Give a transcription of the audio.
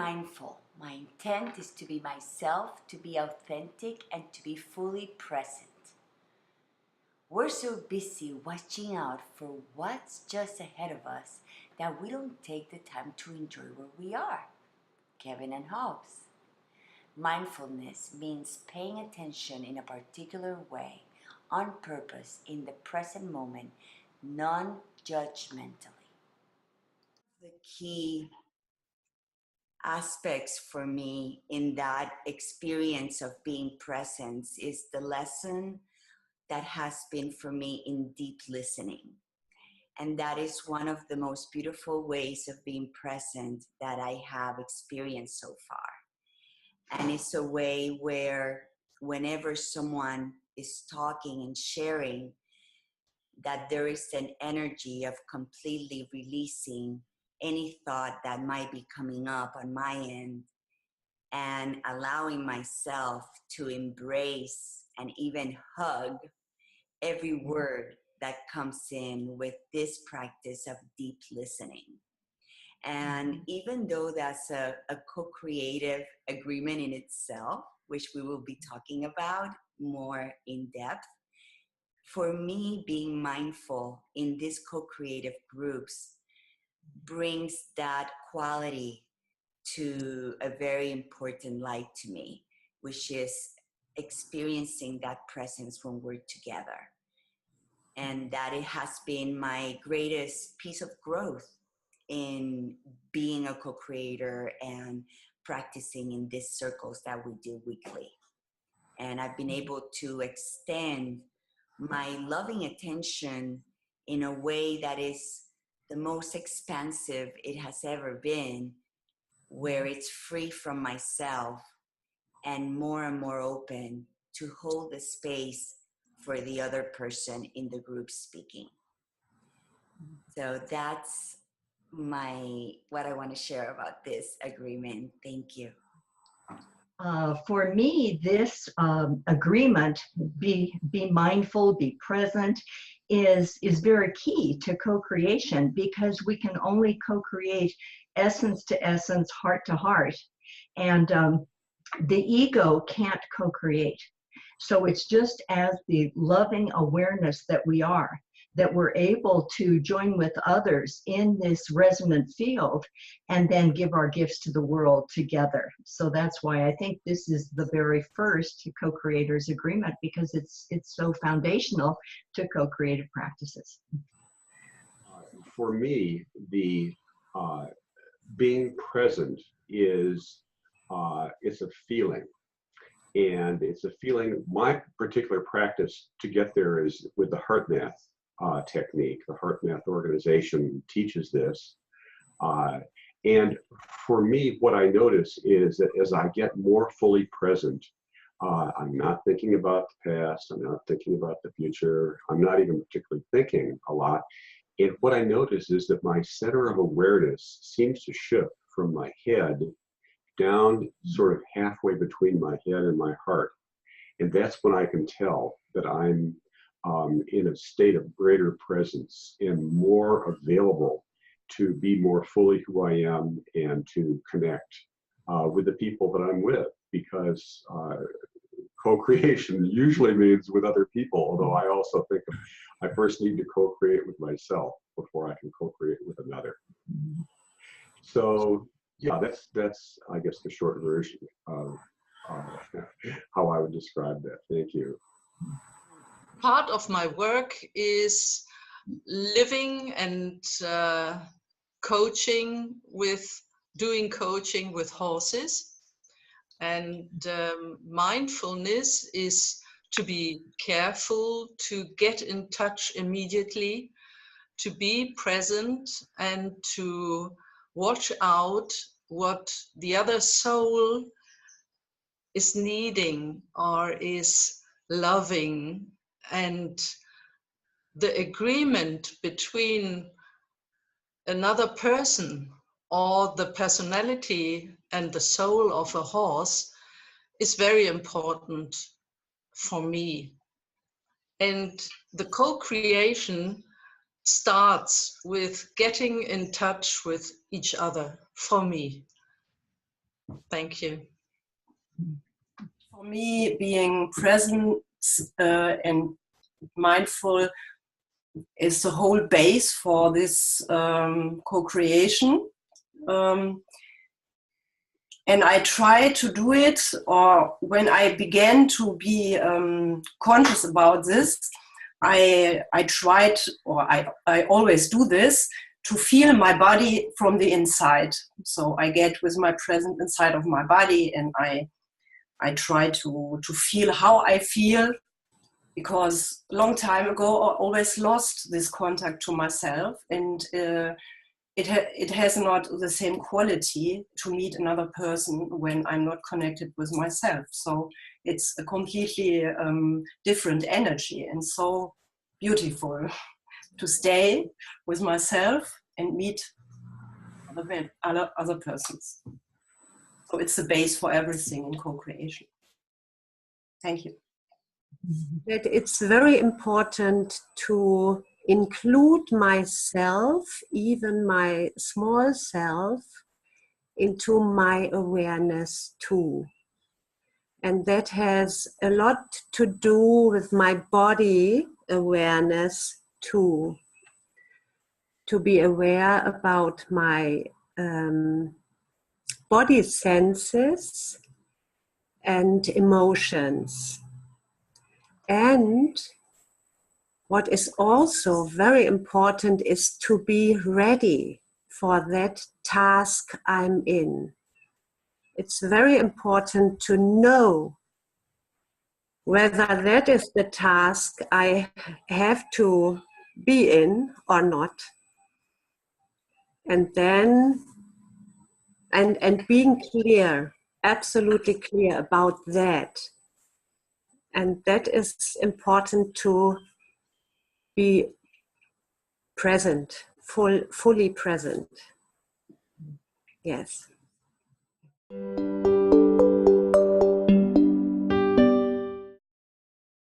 mindful. My intent is to be myself, to be authentic, and to be fully present. We're so busy watching out for what's just ahead of us that we don't take the time to enjoy where we are. Kevin and Hobbes. Mindfulness means paying attention in a particular way, on purpose, in the present moment, non-judgmentally. The key aspects for me in that experience of being present is the lesson that has been for me in deep listening. And that is one of the most beautiful ways of being present that I have experienced so far. And it's a way where whenever someone is talking and sharing, that there is an energy of completely releasing any thought that might be coming up on my end and allowing myself to embrace and even hug every word that comes in with this practice of deep listening. And even though that's a co-creative agreement in itself, which we will be talking about more in depth, for me, being mindful in these co-creative groups brings that quality to a very important light to me, which is experiencing that presence when we're together. And that it has been my greatest piece of growth in being a co-creator and practicing in these circles that we do weekly. And I've been able to extend my loving attention in a way that is the most expansive it has ever been, where it's free from myself and more open to hold the space for the other person in the group speaking. So that's what I want to share about this agreement. Thank you. For me, this agreement, be mindful, be present, is very key to co-creation, because we can only co-create essence to essence, heart to heart, and the ego can't co-create. So it's just as the loving awareness that we are, that we're able to join with others in this resonant field and then give our gifts to the world together. So that's why I think this is the very first co-creators agreement, because it's so foundational to co-creative practices. For me, the being present is it's a feeling. And it's a feeling. My particular practice to get there is with the heart math technique. The heart math organization teaches this. And for me, what I notice is that as I get more fully present, I'm not thinking about the past, I'm not thinking about the future, I'm not even particularly thinking a lot. And what I notice is that my center of awareness seems to shift from my head down sort of halfway between my head and my heart. And that's when I can tell that I'm in a state of greater presence and more available to be more fully who I am and to connect with the people that I'm with, because co-creation usually means with other people, although I also think I first need to co-create with myself before I can co-create with another. So yeah, that's I guess the short version of how I would describe that. Thank you. Part of my work is living and doing coaching with horses. And mindfulness is to be careful, to get in touch immediately, to be present, and to watch out what the other soul is needing or is loving. And the agreement between another person or the personality and the soul of a horse is very important for me. And the co-creation starts with getting in touch with each other, for me. Thank you. For me, being present and mindful is the whole base for this co-creation. And I try to do it, or when I began to be conscious about this, I tried, or I always do this, to feel my body from the inside. So I get with my present inside of my body, and I try to feel how I feel, because a long time ago I always lost this contact to myself, and it has not the same quality to meet another person when I'm not connected with myself. So it's a completely different energy, and so beautiful to stay with myself and meet other persons. So it's the base for everything in co-creation. Thank you. That it's very important to include myself, even my small self, into my awareness too. And that has a lot to do with my body awareness too. To be aware about my body senses and emotions. And what is also very important is to be ready for that task I'm in. It's very important to know whether that is the task I have to be in or not. And then, and being clear, absolutely clear about that. And that is important to be present, fully present. Yes.